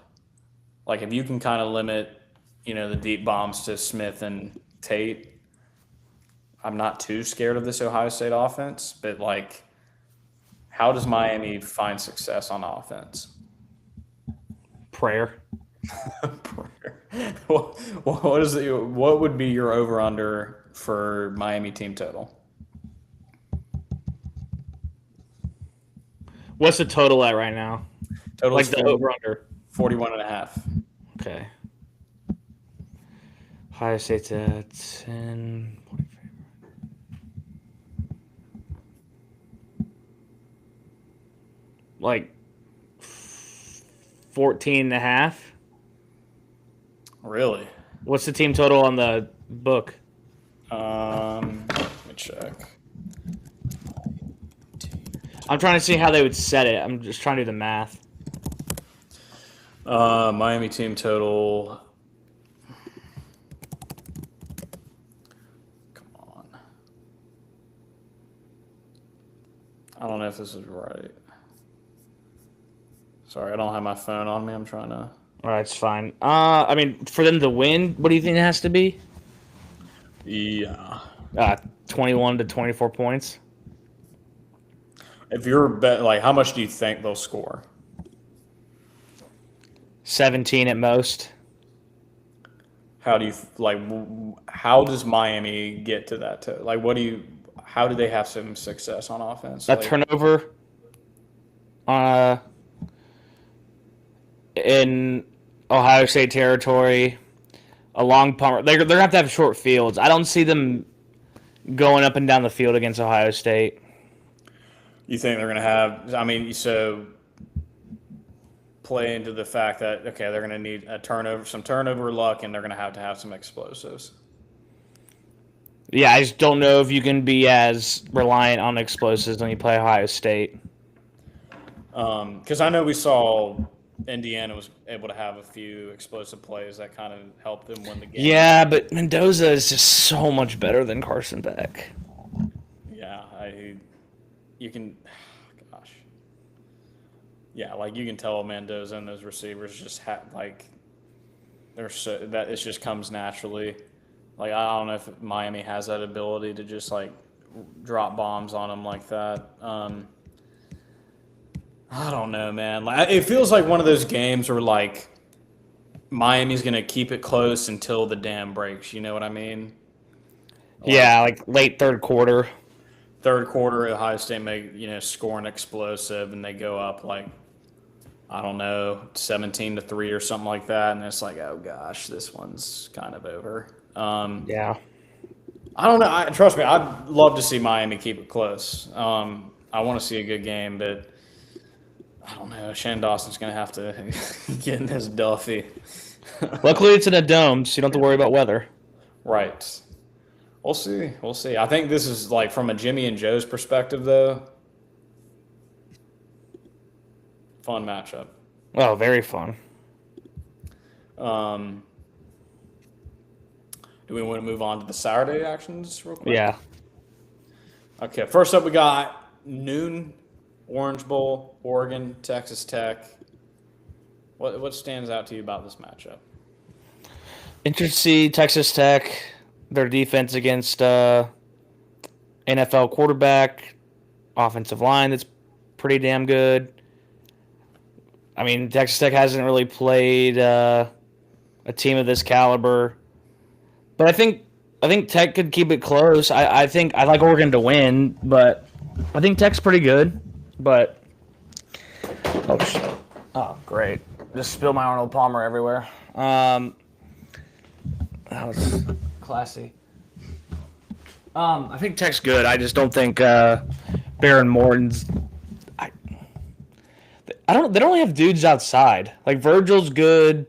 A: Like if you can kind of limit, the deep bombs to Smith and Tate, I'm not too scared of this Ohio State offense. But like, how does Miami find success on offense?
B: Prayer.
A: Prayer. What would be your over/under for Miami team total?
B: What's the total at right now?
A: Total
B: like the over/under
A: 41.5.
B: Okay. Ohio State's at 10. Like 14.5.
A: Really?
B: What's the team total on the book?
A: Let me check.
B: I'm trying to see how they would set it. I'm just trying to do the math.
A: Miami team total. Come on. I don't know if this is right. Sorry, I don't have my phone on me. I'm trying to.
B: All right, it's fine. I mean, for them to win, what do you think it has to be?
A: Yeah.
B: 21 to 24 points.
A: If you're bet, like, how much do you think they'll score?
B: 17 at most.
A: How do you like? How does Miami get to that? Like, what do you? How do they have some success on offense?
B: A
A: Like,
B: turnover uh, in Ohio State territory. A long punt. They're gonna have to have short fields. I don't see them going up and down the field against Ohio State.
A: you think they're gonna have? I mean, so play into the fact that okay, they're gonna need a turnover, some turnover luck, and they're gonna have to have some explosives.
B: Yeah, I just don't know if you can be as reliant on explosives when you play Ohio State.
A: Because I know we saw Indiana was able to have a few explosive plays that kind of helped them win the game.
B: Yeah, but Mendoza is just so much better than Carson Beck.
A: Yeah, you can, gosh, yeah, like you can tell Mendoza and those receivers just like they're so that it just comes naturally. Like I don't know if Miami has that ability to just like drop bombs on them like that. I don't know, man. Like it feels like one of those games where like Miami's gonna keep it close until the dam breaks. You know what I mean? Like
B: Yeah, like late third quarter.
A: third quarter, Ohio State may score an explosive, and they go up like I don't know 17-3 or something like that, and it's like oh gosh, this one's kind of over.
B: Yeah.
A: I don't know. Trust me, I'd love to see Miami keep it close. I want to see a good game, but I don't know. Shannon Dawson's going to have to get in his Duffy.
B: Luckily, it's in a dome, so you don't have to worry about weather.
A: Right. We'll see. We'll see. I think this is like from a Jimmy and Joe's perspective, though. Fun matchup.
B: Oh, very fun.
A: Um, do we want to move on to the Saturday actions real quick?
B: Yeah.
A: Okay. First up, we got noon Orange Bowl, Oregon, Texas Tech. What stands out to you about this matchup?
B: Interesting to see Texas Tech, their defense against NFL quarterback, offensive line that's pretty damn good. I mean, Texas Tech hasn't really played a team of this caliber, but I think Tech could keep it close. I think I like Oregon to win, but I think Tech's pretty good. But oh shit! Oh great! Just spilled my Arnold Palmer everywhere. That was classy. I think Tech's good. I just don't think Baron Morton's. I don't. They don't really have dudes outside. Like Virgil's good.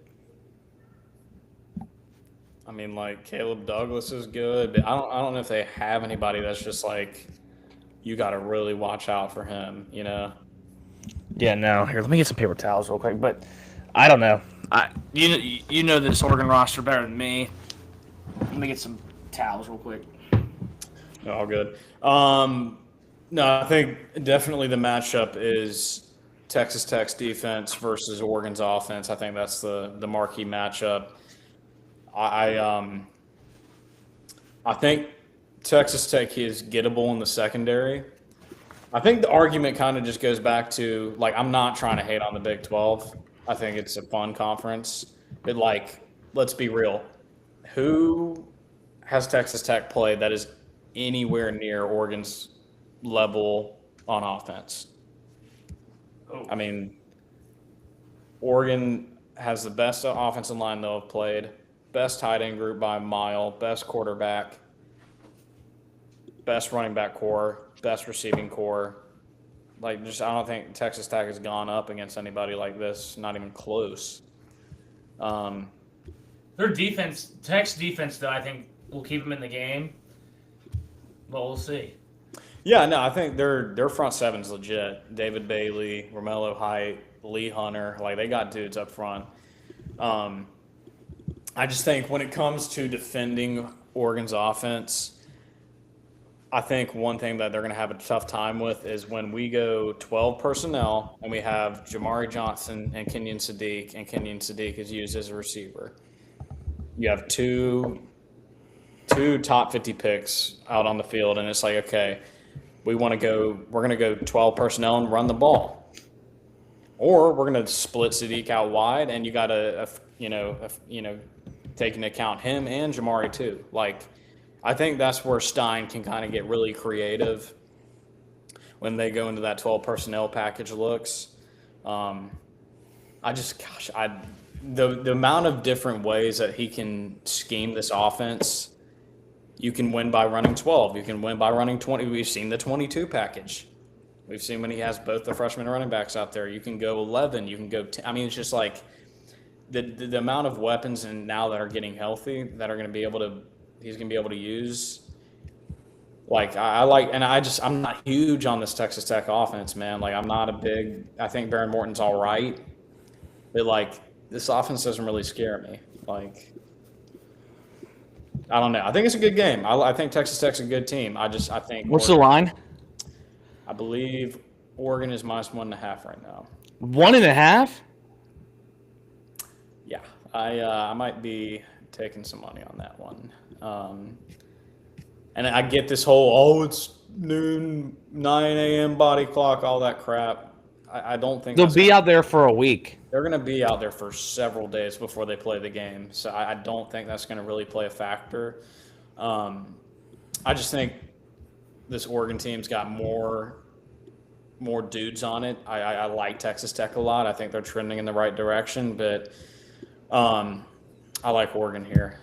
A: I mean, like Caleb Douglas is good, but I don't know if they have anybody that's just like you got to really watch out for him. You know?
B: Yeah, no. Here, let me get some paper towels real quick. But I don't know. You know this Oregon roster better than me. Let me get some towels real quick.
A: All good. No, I think definitely the matchup is Texas Tech's defense versus Oregon's offense. I think that's the marquee matchup. I think Texas Tech is gettable in the secondary. I think the argument kind of just goes back to like I'm not trying to hate on the Big 12. I think it's a fun conference, but like let's be real. Who has Texas Tech played that is anywhere near Oregon's level on offense? I mean, Oregon has the best offensive line they'll have played, best tight end group by a mile, best quarterback, best running back core, best receiving core. Like, just I don't think Texas Tech has gone up against anybody like this, not even close.
B: Their defense, Tech's defense, though, I think will keep them in the game. But we'll see.
A: Yeah, no, I think their front seven's legit. David Bailey, Romello Height, Lee Hunter. Like, they got dudes up front. Um, I just think when it comes to defending Oregon's offense, I think one thing that they're going to have a tough time with is when we go 12 personnel and we have Jamari Johnson and Kenyon Sadiq is used as a receiver. You have two top 50 picks out on the field, and it's like, okay, we're going to go 12 personnel and run the ball. Or we're going to split Sadiq out wide, and you got to, take into account him and Jamari too. Like, I think that's where Stein can kind of get really creative when they go into that 12 personnel package looks. The amount of different ways that he can scheme this offense, you can win by running 12. You can win by running 20. We've seen the 22 package. We've seen when he has both the freshman running backs out there. You can go 11. You can go 10. I mean, it's just like the amount of weapons and now that are getting healthy that are going to be able to he's going to be able to use. Like, I'm not huge on this Texas Tech offense, man. Like, I think Baron Morton's all right. But, like, this offense doesn't really scare me. Like, I don't know. I think it's a good game. I think Texas Tech's a good team. I think.
B: What's the line?
A: I believe Oregon is -1.5 right now.
B: 1.5?
A: Yeah. I might be taking some money on that one. And I get this whole, it's noon, 9 a.m. body clock, all that crap. I don't think
B: they'll be out there for a week.
A: They're going to be out there for several days before they play the game. So I don't think that's going to really play a factor. I just think this Oregon team's got more dudes on it. I like Texas Tech a lot. I think they're trending in the right direction, but I like Oregon here.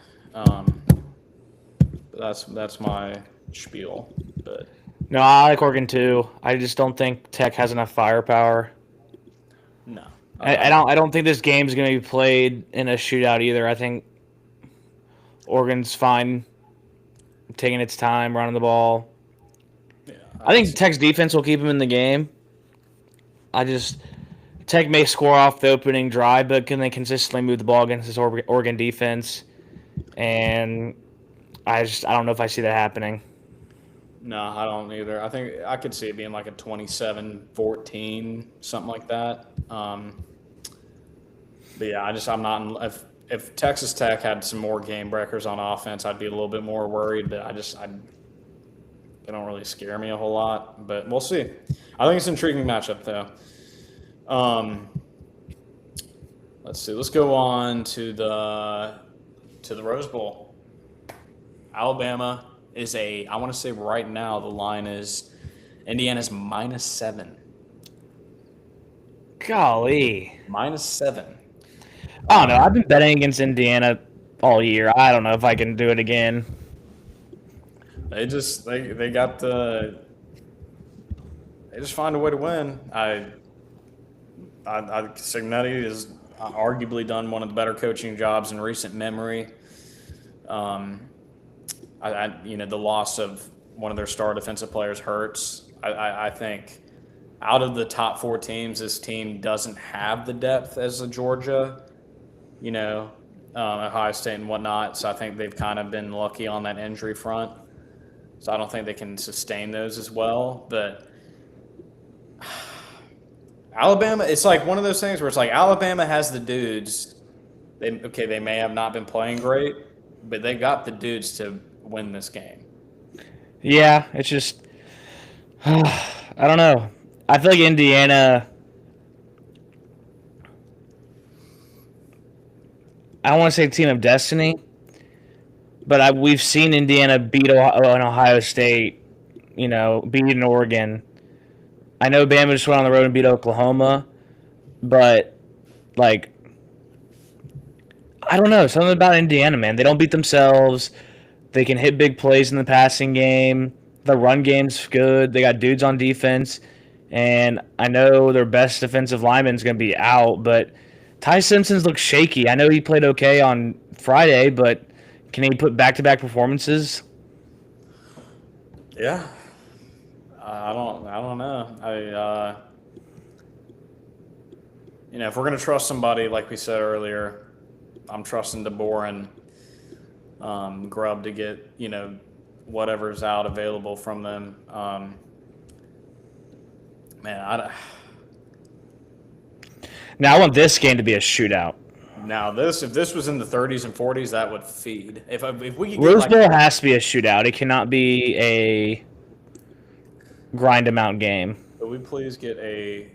A: That's my spiel. But
B: no, I like Oregon too. I just don't think Tech has enough firepower.
A: No,
B: I don't think this game's going to be played in a shootout either. I think Oregon's fine taking its time running the ball.
A: Yeah,
B: I think Tech's defense will keep them in the game. Tech may score off the opening drive, but can they consistently move the ball against this Oregon defense? And I don't know if I see that happening.
A: No, I don't either. I think I could see it being like a 27-14, something like that. But yeah, I'm not. If Texas Tech had some more game breakers on offense, I'd be a little bit more worried. But they don't really scare me a whole lot. But we'll see. I think it's an intriguing matchup though. Let's see. Let's go on to the Rose Bowl. Alabama is I want to say right now the line is Indiana's -7.
B: Golly.
A: -7.
B: I don't know. I've been betting against Indiana all year. I don't know if I can do it again.
A: They just find a way to win. Signetti has arguably done one of the better coaching jobs in recent memory. The loss of one of their star defensive players hurts. I think out of the top 4 teams, this team doesn't have the depth as a Georgia, Ohio State and whatnot. So I think they've kind of been lucky on that injury front. So I don't think they can sustain those as well. But Alabama, it's like one of those things where it's like Alabama has the dudes. They may have not been playing great, but they got the dudes to win this game.
B: Yeah, it's just I don't know. I feel like Indiana. I don't want to say team of destiny, but we've seen Indiana beat Ohio State, beat an Oregon. I know Bama just went on the road and beat Oklahoma, but like I don't know, something about Indiana, man. They don't beat themselves. They can hit big plays in the passing game. The run game's good. They got dudes on defense. And I know their best defensive lineman's going to be out, but Ty Simpson's looks shaky. I know he played okay on Friday, but can he put back-to-back performances?
A: Yeah. I don't know. if we're going to trust somebody, like we said earlier, I'm trusting DeBoer and Grubb to get, whatever's out available from them. Man,
B: Now I want this game to be a shootout.
A: now if this was in the 30s and 40s, that would feed. If we could get
B: Rose Bowl has to be a shootout. It cannot be a grind amount game.
A: could we please get a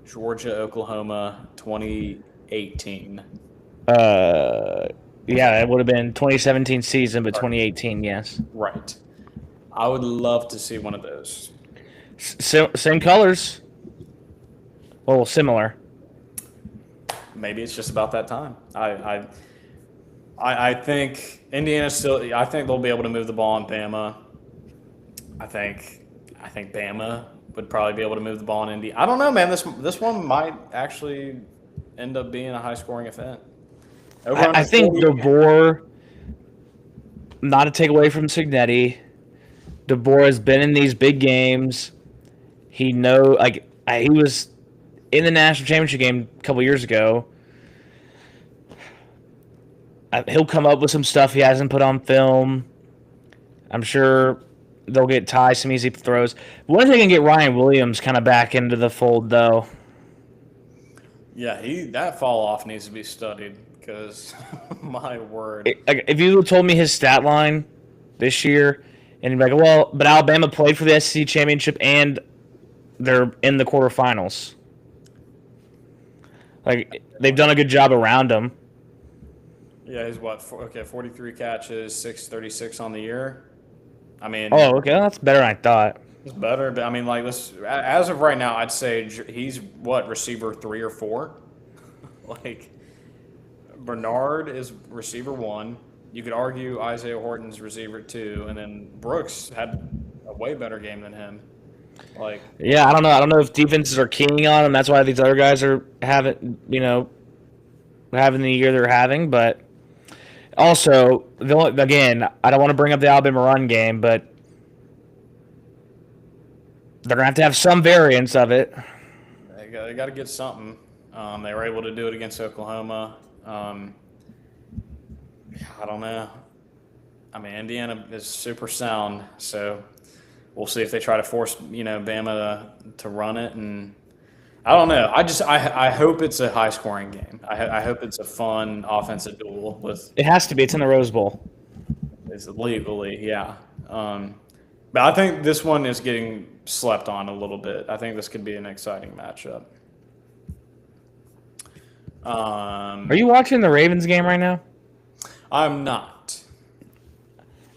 A: Georgia Oklahoma 2018?
B: Yeah, it would have been 2017 season, but 2018, yes.
A: Right. I would love to see one of those.
B: Same colors. Well, similar.
A: Maybe it's just about that time. I think Indiana still. I think they'll be able to move the ball on Bama. I think Bama would probably be able to move the ball in Indy. I don't know, man. This one might actually end up being a high scoring event.
B: I think DeBoer, not to take away from Signetti, DeBoer has been in these big games. He was in the national championship game a couple years ago. He'll come up with some stuff he hasn't put on film. I'm sure they'll get Ty some easy throws. When are they going to get Ryan Williams kind of back into the fold, though?
A: Yeah, that fall off needs to be studied because, my word.
B: If you told me his stat line this year, and you'd be like, well, but Alabama played for the SEC championship and they're in the quarterfinals. Like, they've done a good job around him.
A: Yeah, he's 43 catches, 636 on the year. I mean,
B: oh, okay, that's better than I thought.
A: It's better, but I mean, like, as of right now, I'd say he's receiver 3 or 4. Like, Bernard is receiver 1. You could argue Isaiah Horton's receiver 2, and then Brooks had a way better game than him. Like,
B: yeah, I don't know. I don't know if defenses are keying on him. That's why these other guys are having the year they're having. But also, again, I don't want to bring up the Alabama run game, but they're going to have some variance of it.
A: They got to get something. They were able to do it against Oklahoma. I don't know. I mean, Indiana is super sound, so we'll see if they try to force Bama to run it. And I don't know. I hope it's a high scoring game. I hope it's a fun offensive duel with.
B: It has to be. It's in the Rose Bowl.
A: It's legally, yeah. But I think this one is getting slept on a little bit. I think this could be an exciting matchup.
B: Are you watching the Ravens game right now?
A: I'm not.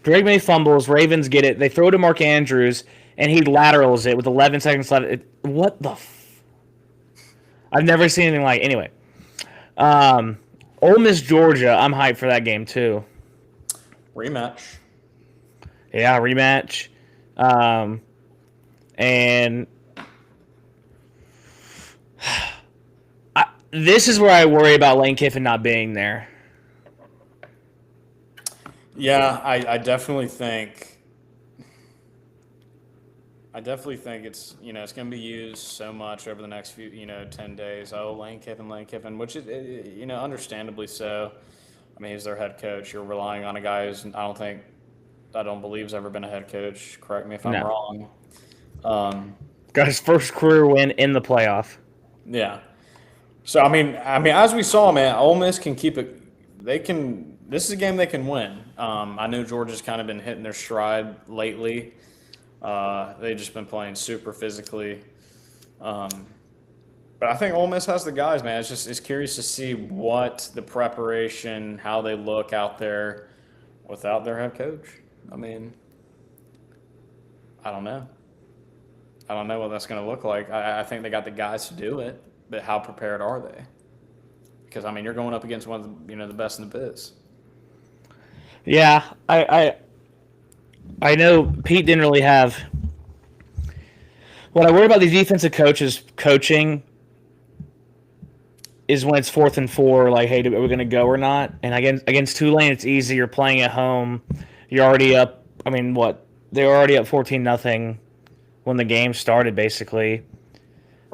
B: Drake May fumbles. Ravens get it. They throw to Mark Andrews, and he laterals it with 11 seconds left. What the? I've never seen anything like. Anyway, Ole Miss Georgia. I'm hyped for that game too.
A: Rematch.
B: Yeah, rematch. And this is where I worry about Lane Kiffin not being there.
A: Yeah, I definitely think it's it's going to be used so much over the next few 10 days. Oh, Lane Kiffin, which is understandably so. I mean, he's their head coach. You're relying on a guy who's I don't believe has ever been a head coach. Correct me if I'm wrong.
B: Got his first career win in the playoff.
A: Yeah. So I mean, as we saw, man, Ole Miss can keep it. They can. This is a game they can win. I know Georgia's kind of been hitting their stride lately. They've just been playing super physically. But I think Ole Miss has the guys, man. It's curious to see what the preparation, how they look out there without their head coach. I mean, I don't know. I don't know what that's going to look like. I think they got the guys to do it, but how prepared are they? Because, I mean, you're going up against one of the, the best in the biz.
B: Yeah, I know Pete didn't really have. What I worry about these defensive coaches coaching is when it's 4th and 4. Like, hey, are we going to go or not? And against Tulane, it's easy. You're playing at home. You're already up. I mean, what? They were already up 14-0 when the game started, basically.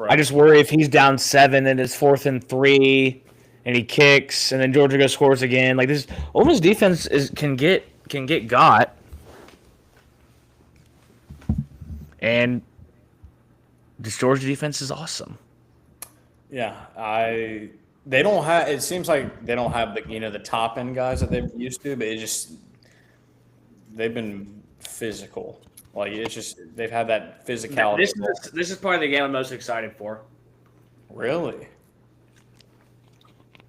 B: I just worry if he's down 7 and it's 4th and 3, and he kicks, and then Georgia goes scores again. Like this, Ole Miss defense can get got, and this Georgia defense is awesome.
A: Yeah, they don't have. It seems like they don't have the top end guys that they're used to, but they've been physical. Like it's just they've had that physicality.
B: This is probably the game I'm most excited for.
A: Really?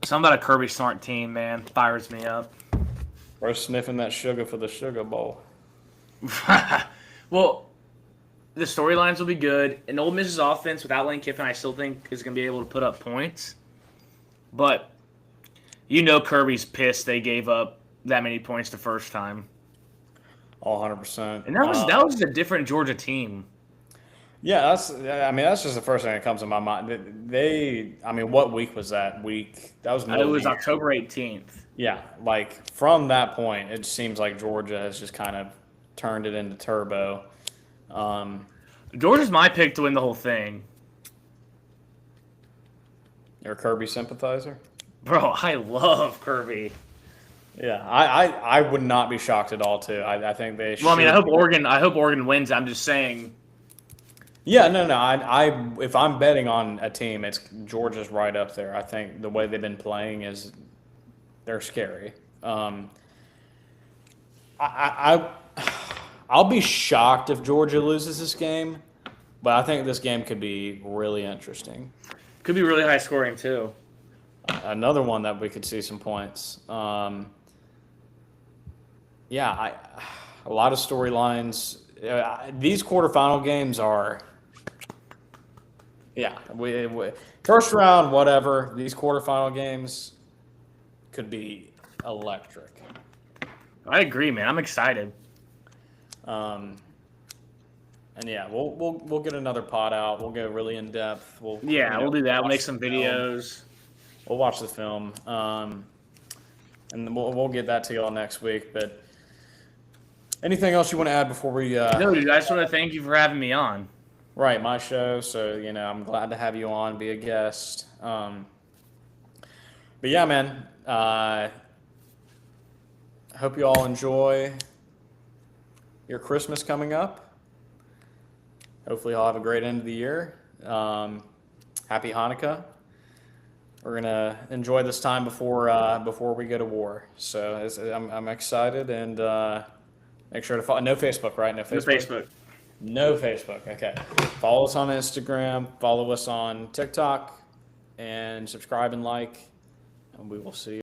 B: Something about a Kirby Smart team, man, fires me up.
A: We're sniffing that sugar for the Sugar Bowl.
B: Well, the storylines will be good. And Ole Miss's offense without Lane Kiffin, I still think is going to be able to put up points. But Kirby's pissed they gave up that many points the first time.
A: All 100%.
B: And that was a different Georgia team.
A: Yeah, that's just the first thing that comes to my mind. What week was that? That was
B: It was October 18th.
A: Yeah, like from that point, it seems like Georgia has just kind of turned it into turbo.
B: Georgia's my pick to win the whole thing.
A: You're a Kirby sympathizer?
B: Bro, I love Kirby.
A: Yeah, I would not be shocked at all too. I think they should.
B: Well, I hope Oregon wins. I'm just saying.
A: Yeah, no. If I'm betting on a team, it's Georgia's right up there. I think the way they've been playing they're scary. I'll be shocked if Georgia loses this game, but I think this game could be really interesting.
B: Could be really high scoring too.
A: Another one that we could see some points. A lot of storylines. These quarterfinal games are, we first round, whatever. These quarterfinal games could be electric.
B: I agree, man. I'm excited.
A: And yeah, we'll get another pod out. We'll go really in depth. We'll do that.
B: We'll make some videos.
A: We'll watch the film, and then we'll get that to y'all next week. But anything else you want to add before we?
B: No, dude. I just want to thank you for having me on.
A: Right, my show. So I'm glad to have you on, be a guest. But yeah, man. Hope you all enjoy your Christmas coming up. Hopefully, y'all have a great end of the year. Happy Hanukkah. We're gonna enjoy this time before we go to war. So I'm excited, and make sure to follow. No Facebook, right? No Facebook. No Facebook. Okay. Follow us on Instagram. Follow us on TikTok, and subscribe and like. And we will see you.